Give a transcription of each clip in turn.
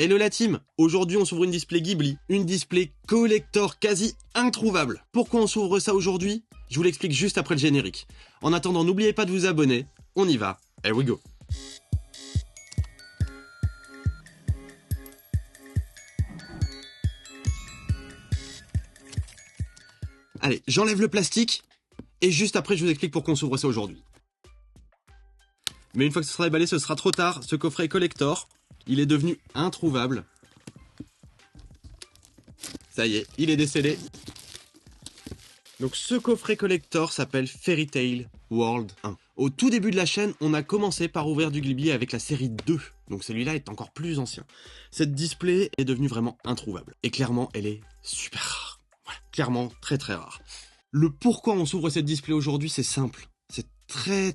Hello la team! Aujourd'hui on s'ouvre une display Ghibli, une display collector quasi introuvable. Pourquoi on s'ouvre ça aujourd'hui? Je vous l'explique juste après le générique. En attendant, n'oubliez pas de vous abonner, on y va, here we go! Allez, j'enlève le plastique, et juste après je vous explique pourquoi on s'ouvre ça aujourd'hui. Mais une fois que ce sera déballé, ce sera trop tard, ce coffret est collector, il est devenu introuvable. Ça y est, il est décédé. Donc ce coffret collector s'appelle Fairy Tail World 1. Au tout début de la chaîne, on a commencé par ouvrir du Ghibli avec la série 2. Donc celui-là est encore plus ancien. Cette display est devenue vraiment introuvable. Et clairement, elle est super rare. Voilà, clairement très très rare. Le pourquoi on s'ouvre cette display aujourd'hui, c'est simple. C'est très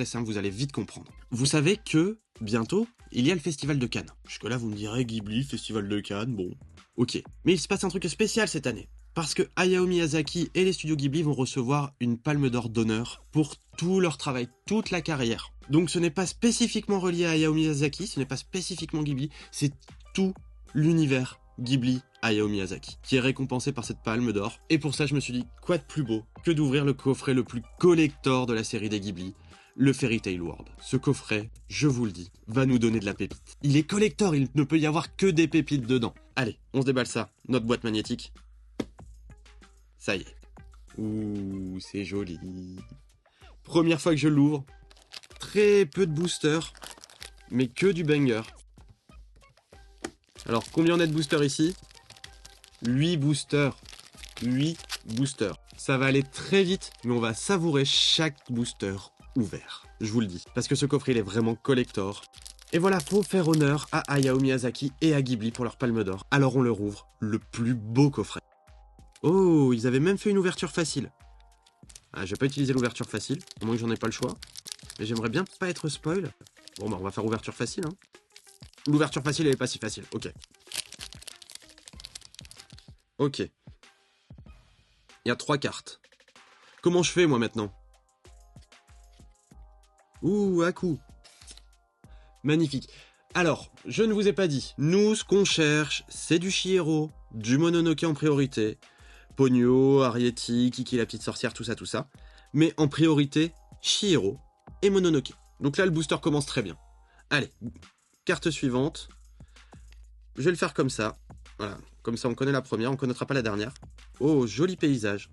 simple, vous allez vite comprendre. Vous savez que, bientôt, il y a le Festival de Cannes. Jusque-là, vous me direz, Ghibli, Festival de Cannes, bon, ok. Mais il se passe un truc spécial cette année. Parce que Hayao Miyazaki et les studios Ghibli vont recevoir une palme d'or d'honneur pour tout leur travail, toute la carrière. Donc ce n'est pas spécifiquement relié à Hayao Miyazaki, ce n'est pas spécifiquement Ghibli, c'est tout l'univers Ghibli Hayao Miyazaki qui est récompensé par cette palme d'or. Et pour ça, je me suis dit, quoi de plus beau que d'ouvrir le coffret le plus collector de la série des Ghibli, le Fairy Tail World. Ce coffret, je vous le dis, va nous donner de la pépite. Il est collector, il ne peut y avoir que des pépites dedans. Allez, on se déballe ça, notre boîte magnétique. Ça y est. Ouh, c'est joli. Première fois que je l'ouvre. Très peu de boosters, mais que du banger. Alors, combien on a de boosters ici? 8 boosters. 8 boosters. Ça va aller très vite, mais on va savourer chaque booster ouvert. Je vous le dis. Parce que ce coffret, il est vraiment collector. Et voilà, faut faire honneur à Hayao Miyazaki et à Ghibli pour leur palme d'or. Alors on leur ouvre le plus beau coffret. Oh, ils avaient même fait une ouverture facile. Ah, je vais pas utiliser l'ouverture facile, au moins que j'en ai pas le choix. Mais j'aimerais bien pas être spoil. Bon bah on va faire ouverture facile, hein. L'ouverture facile elle est pas si facile, ok. Ok. Il y a 3 cartes. Comment je fais moi maintenant? Ouh, à coup. Magnifique. Alors, je ne vous ai pas dit, nous ce qu'on cherche, c'est du Chihiro, du Mononoke en priorité. Ponyo, Arrietty, Kiki la petite sorcière, tout ça. Mais en priorité, Chihiro et Mononoke. Donc là, le booster commence très bien. Allez, carte suivante. Je vais le faire comme ça. Voilà, comme ça on connaît la première, on connaîtra pas la dernière. Oh, joli paysage.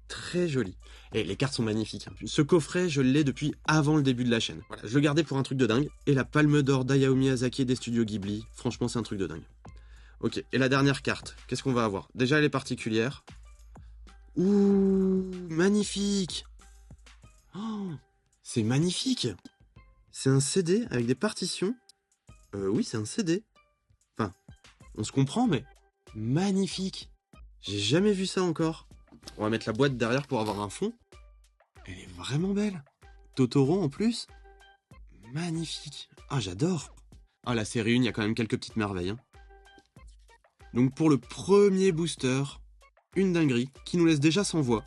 Très joli. Et les cartes sont magnifiques. Ce coffret, je l'ai depuis avant le début de la chaîne. Voilà, je le gardais pour un truc de dingue. Et la palme d'or d'Hayao Miyazaki et des studios Ghibli, franchement, c'est un truc de dingue. Ok, et la dernière carte, qu'est-ce qu'on va avoir? Déjà, elle est particulière. Ouh, magnifique! Oh, c'est magnifique! C'est un CD avec des partitions. Oui, c'est un CD. Enfin, on se comprend, mais magnifique! J'ai jamais vu ça encore. On va mettre la boîte derrière pour avoir un fond. Elle est vraiment belle. Totoro en plus. Magnifique. Ah, j'adore. Ah, la série 1, il y a quand même quelques petites merveilles, hein. Donc pour le premier booster, une dinguerie qui nous laisse déjà sans voix.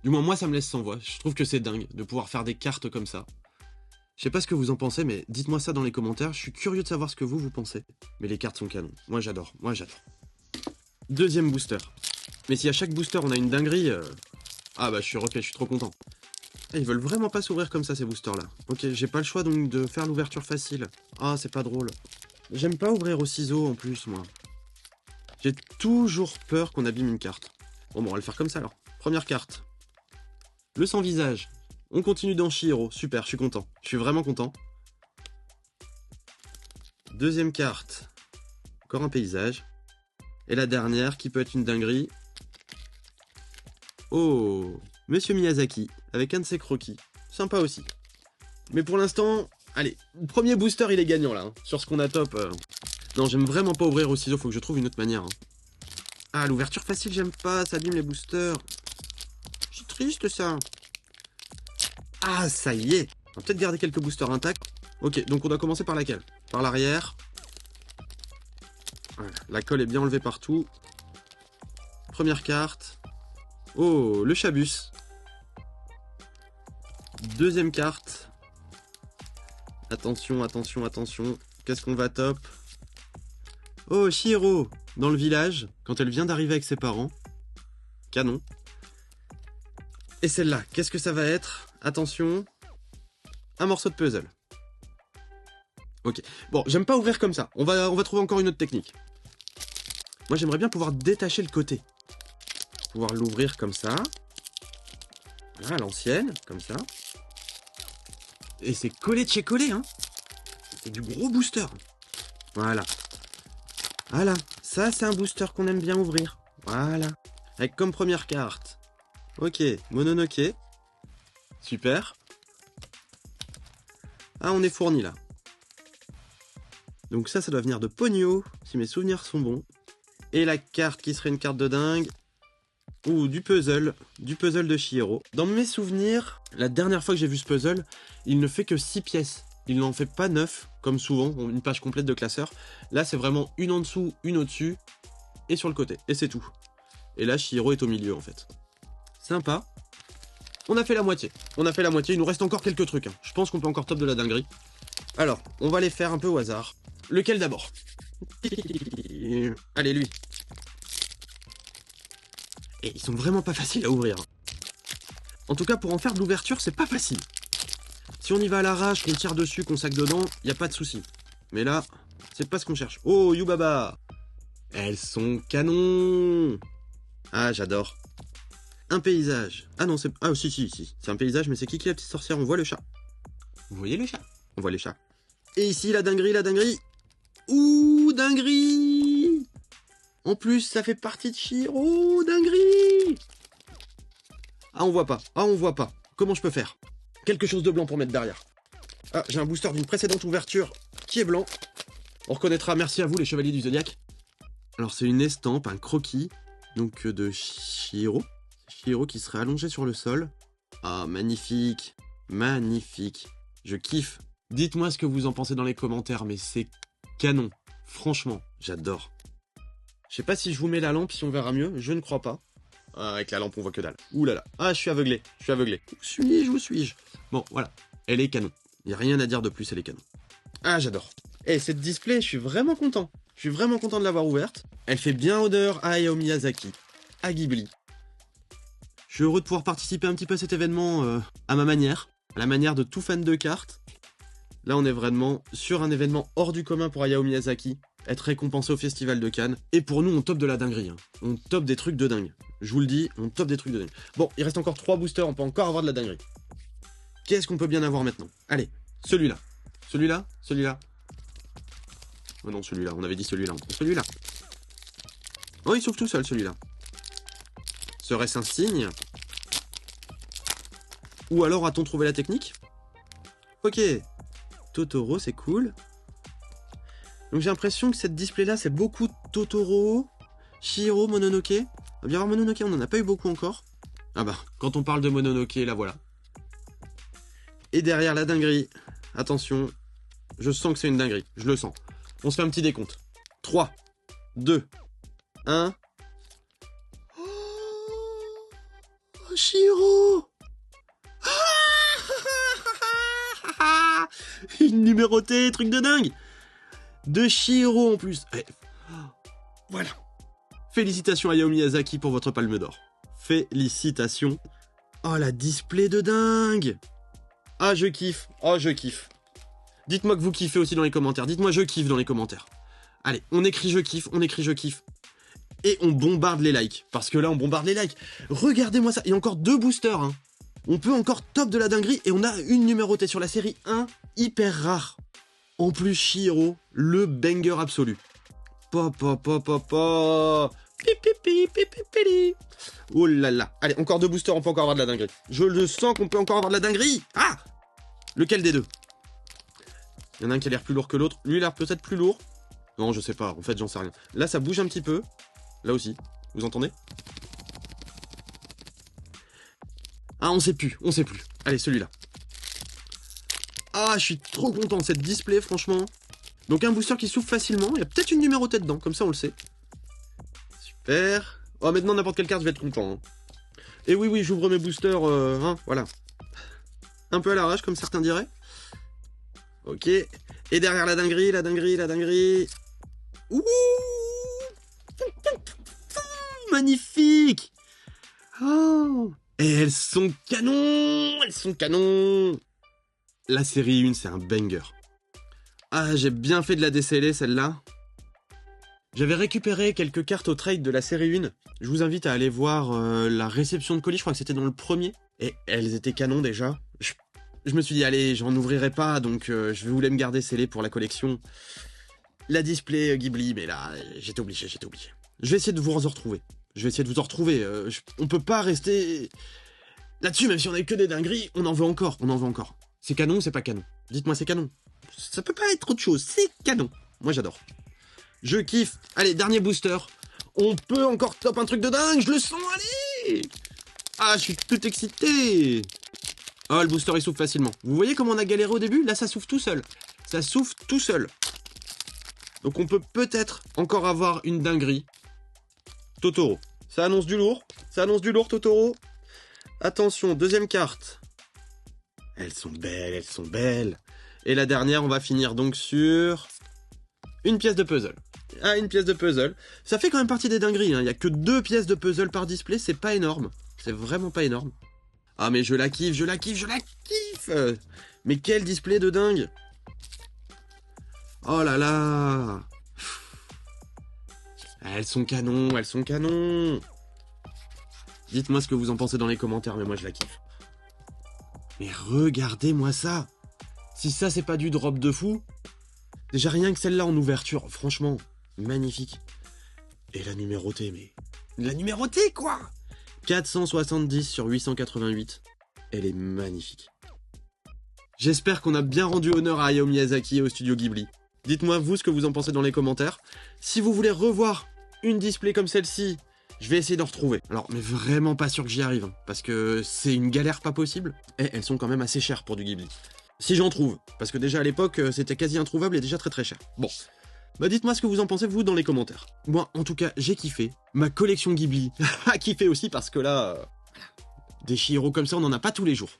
Du moins moi ça me laisse sans voix, je trouve que c'est dingue de pouvoir faire des cartes comme ça. Je sais pas ce que vous en pensez, mais dites-moi ça dans les commentaires, je suis curieux de savoir ce que vous pensez. Mais les cartes sont canon, moi j'adore. Deuxième booster. Mais si à chaque booster on a une dinguerie, ah bah je suis refait, je suis trop content. Ah, ils veulent vraiment pas s'ouvrir comme ça ces boosters là. Ok, j'ai pas le choix donc de faire l'ouverture facile. Ah c'est pas drôle. J'aime pas ouvrir au ciseau en plus moi. J'ai toujours peur qu'on abîme une carte. Bon, on va le faire comme ça alors. Première carte. Le sans visage. On continue dans Chihiro. Super, je suis content. Je suis vraiment content. Deuxième carte. Encore un paysage. Et la dernière qui peut être une dinguerie. Oh, Monsieur Miyazaki avec un de ses croquis. Sympa aussi. Mais pour l'instant, allez, le premier booster il est gagnant là. Hein. Sur ce qu'on a top. Non, j'aime vraiment pas ouvrir au ciseau, faut que je trouve une autre manière. Hein. Ah, l'ouverture facile, j'aime pas, ça abîme les boosters. C'est triste ça. Ah, ça y est. On va peut-être garder quelques boosters intacts. Ok, donc on doit commencer par laquelle? Par l'arrière. Voilà, la colle est bien enlevée partout. Première carte. Oh, le Chabus. Deuxième carte. Attention, attention, attention. Qu'est-ce qu'on va top? Oh, Chihiro, dans le village, quand elle vient d'arriver avec ses parents. Canon. Et celle-là, qu'est-ce que ça va être? Attention. Un morceau de puzzle. Ok. Bon, j'aime pas ouvrir comme ça. On va trouver encore une autre technique. Moi, j'aimerais bien pouvoir détacher le côté. Pouvoir l'ouvrir comme ça. Voilà, à l'ancienne, comme ça. Et c'est collé de chez collé, hein. C'est du gros booster. Voilà. Voilà. Ça, c'est un booster qu'on aime bien ouvrir. Voilà. Avec comme première carte. Ok, Mononoke. Super. Ah, on est fourni là. Donc ça doit venir de Ponyo, si mes souvenirs sont bons. Et la carte qui serait une carte de dingue. Ou du puzzle de Chihiro. Dans mes souvenirs, la dernière fois que j'ai vu ce puzzle, il ne fait que 6 pièces. Il n'en fait pas 9, comme souvent, une page complète de classeur. Là, c'est vraiment une en dessous, une au-dessus, et sur le côté. Et c'est tout. Et là, Chihiro est au milieu, en fait. Sympa. On a fait la moitié. Il nous reste encore quelques trucs. Je pense qu'on peut encore top de la dinguerie. Alors, on va les faire un peu au hasard. Lequel d'abord? Allez, lui. Et ils sont vraiment pas faciles à ouvrir. En tout cas, pour en faire de l'ouverture, c'est pas facile. Si on y va à l'arrache, qu'on tire dessus, qu'on sac dedans, y a pas de souci. Mais là, c'est pas ce qu'on cherche. Oh, Yubaba! Elles sont canons! Ah, j'adore. Un paysage. Ah non, c'est... Ah, si. C'est un paysage, mais c'est qui la petite sorcière? On voit le chat. Vous voyez le chat? On voit les chats. Et ici, la dinguerie. Ouh, dinguerie! En plus, ça fait partie de Chihiro, dinguerie! Ah, on voit pas. Comment je peux faire? Quelque chose de blanc pour mettre derrière. Ah, j'ai un booster d'une précédente ouverture qui est blanc. On reconnaîtra, merci à vous les chevaliers du Zodiac. Alors c'est une estampe, un croquis, donc de Chihiro. Chihiro qui serait allongé sur le sol. Ah, magnifique. Je kiffe. Dites-moi ce que vous en pensez dans les commentaires, mais c'est canon. Franchement, j'adore. Je sais pas si je vous mets la lampe, si on verra mieux, je ne crois pas. Ah, avec la lampe, on voit que dalle. Ouh là là. Ah, je suis aveuglé. Où suis-je? Bon, voilà. Elle est canon. Il n'y a rien à dire de plus, elle est canon. Ah, j'adore. Et cette display, je suis vraiment content. De l'avoir ouverte. Elle fait bien odeur à Hayao Miyazaki, à Ghibli. Je suis heureux de pouvoir participer un petit peu à cet événement à ma manière. À la manière de tout fan de cartes. Là, on est vraiment sur un événement hors du commun pour Hayao Miyazaki. Être récompensé au Festival de Cannes. Et pour nous, on top de la dinguerie. On top des trucs de dingue. Je vous le dis, on top des trucs de dingue. Bon, il reste encore 3 boosters, on peut encore avoir de la dinguerie. Qu'est-ce qu'on peut bien avoir maintenant? Allez, celui-là. Oh non, celui-là, on avait dit celui-là. Celui-là. Oh, il s'ouvre tout seul, celui-là. Serait-ce un signe? Ou alors a-t-on trouvé la technique? Ok. Totoro, c'est cool. Donc j'ai l'impression que cette display-là, c'est beaucoup Totoro, Chihiro, Mononoke. On va bien voir Mononoke, on n'en a pas eu beaucoup encore. Ah bah, quand on parle de Mononoke, la voilà. Et derrière la dinguerie, attention, je sens que c'est une dinguerie, je le sens. On se fait un petit décompte. 3, 2, 1... Oh, Chihiro! Une numérotée, truc de dingue! De Chihiro en plus. Voilà. Félicitations à Hayao Miyazaki pour votre palme d'or. Félicitations. Oh, la display de dingue. Ah, je kiffe. Dites-moi que vous kiffez aussi dans les commentaires. Dites-moi je kiffe dans les commentaires. Allez, on écrit je kiffe. Et on bombarde les likes. Parce que là, on bombarde les likes. Regardez-moi ça. Il y a encore 2 boosters. On peut encore top de la dinguerie. Et on a une numérotée sur la série 1. Hyper rare. En plus, Chihiro, le banger absolu. Oh là là. Allez, encore 2 boosters, on peut encore avoir de la dinguerie. Je le sens qu'on peut encore avoir de la dinguerie. Ah! Lequel des 2? Il y en a un qui a l'air plus lourd que l'autre. Lui, il a l'air peut-être plus lourd. Non, je sais pas. En fait, j'en sais rien. Là, ça bouge un petit peu. Là aussi. Vous entendez? Ah, on sait plus. Allez, celui-là. Ah, je suis trop content de cette display, franchement. Donc un booster qui s'ouvre facilement. Il y a peut-être une numérotée dedans, comme ça on le sait. Super. Oh, maintenant n'importe quelle carte, je vais être content. Et oui, j'ouvre mes boosters, voilà. Un peu à l'arrache, comme certains diraient. Ok. Et derrière la dinguerie, la dinguerie, la dinguerie. Ouh, magnifique. Oh. Et elles sont canons. Elles sont canons. La série 1, c'est un banger. Ah, j'ai bien fait de la déceler, celle-là. J'avais récupéré quelques cartes au trade de la série 1. Je vous invite à aller voir la réception de colis, je crois que c'était dans le premier. Et elles étaient canons déjà. Je me suis dit, allez, j'en ouvrirai pas, donc je voulais me garder scellé pour la collection. La display Ghibli, mais là, j'étais obligé. Je vais essayer de vous en retrouver. On peut pas rester là-dessus, même si on a que des dingueries, on en veut encore. C'est canon ou c'est pas canon? Dites-moi, c'est canon. Ça peut pas être autre chose, c'est canon. Moi, j'adore. Je kiffe. Allez, dernier booster. On peut encore top un truc de dingue, je le sens, allez. Ah, je suis tout excité. Oh, le booster, il s'ouvre facilement. Vous voyez comment on a galéré au début? Là, ça s'ouvre tout seul. Donc, on peut peut-être encore avoir une dinguerie. Totoro. Ça annonce du lourd, Totoro. Attention, deuxième carte. Elles sont belles. Et la dernière, on va finir donc sur une pièce de puzzle. Ah, une pièce de puzzle. Ça fait quand même partie des dingueries, hein. Il n'y a que 2 pièces de puzzle par display, c'est pas énorme. C'est vraiment pas énorme. Ah, mais je la kiffe. Mais quel display de dingue. Oh là là. Elles sont canons. Dites-moi ce que vous en pensez dans les commentaires, mais moi je la kiffe. Mais regardez-moi ça. Si ça, c'est pas du drop de fou. Déjà, rien que celle-là en ouverture, franchement, magnifique. Et la numérotée, mais... La numérotée, quoi! 470 sur 888. Elle est magnifique. J'espère qu'on a bien rendu honneur à Hayao Miyazaki et au studio Ghibli. Dites-moi, vous, ce que vous en pensez dans les commentaires. Si vous voulez revoir une display comme celle-ci, je vais essayer d'en retrouver. Alors, mais vraiment pas sûr que j'y arrive, hein, parce que c'est une galère pas possible. Et elles sont quand même assez chères pour du Ghibli. Si j'en trouve, parce que déjà à l'époque, c'était quasi introuvable et déjà très cher. Bon, bah dites-moi ce que vous en pensez, vous, dans les commentaires. Moi, en tout cas, j'ai kiffé. Ma collection Ghibli a kiffé aussi, parce que là... Des Chihiro comme ça, on n'en a pas tous les jours.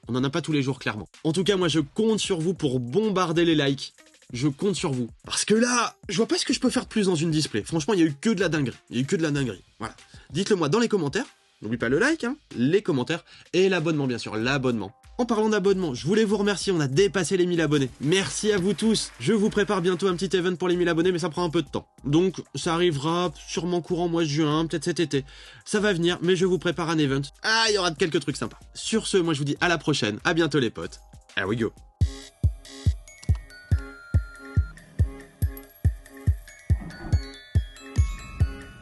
Clairement. En tout cas, moi, je compte sur vous pour bombarder les likes. Je compte sur vous. Parce que là, je vois pas ce que je peux faire de plus dans une display. Franchement, il y a eu que de la dinguerie. Voilà. Dites-le moi dans les commentaires. N'oublie pas le like, hein, les commentaires et l'abonnement, bien sûr, l'abonnement. En parlant d'abonnement, je voulais vous remercier, on a dépassé les 1000 abonnés. Merci à vous tous. Je vous prépare bientôt un petit event pour les 1000 abonnés, mais ça prend un peu de temps. Donc, ça arrivera sûrement courant mois de juin, peut-être cet été. Ça va venir, mais je vous prépare un event. Ah, il y aura quelques trucs sympas. Sur ce, moi je vous dis à la prochaine. À bientôt les potes. Here we go.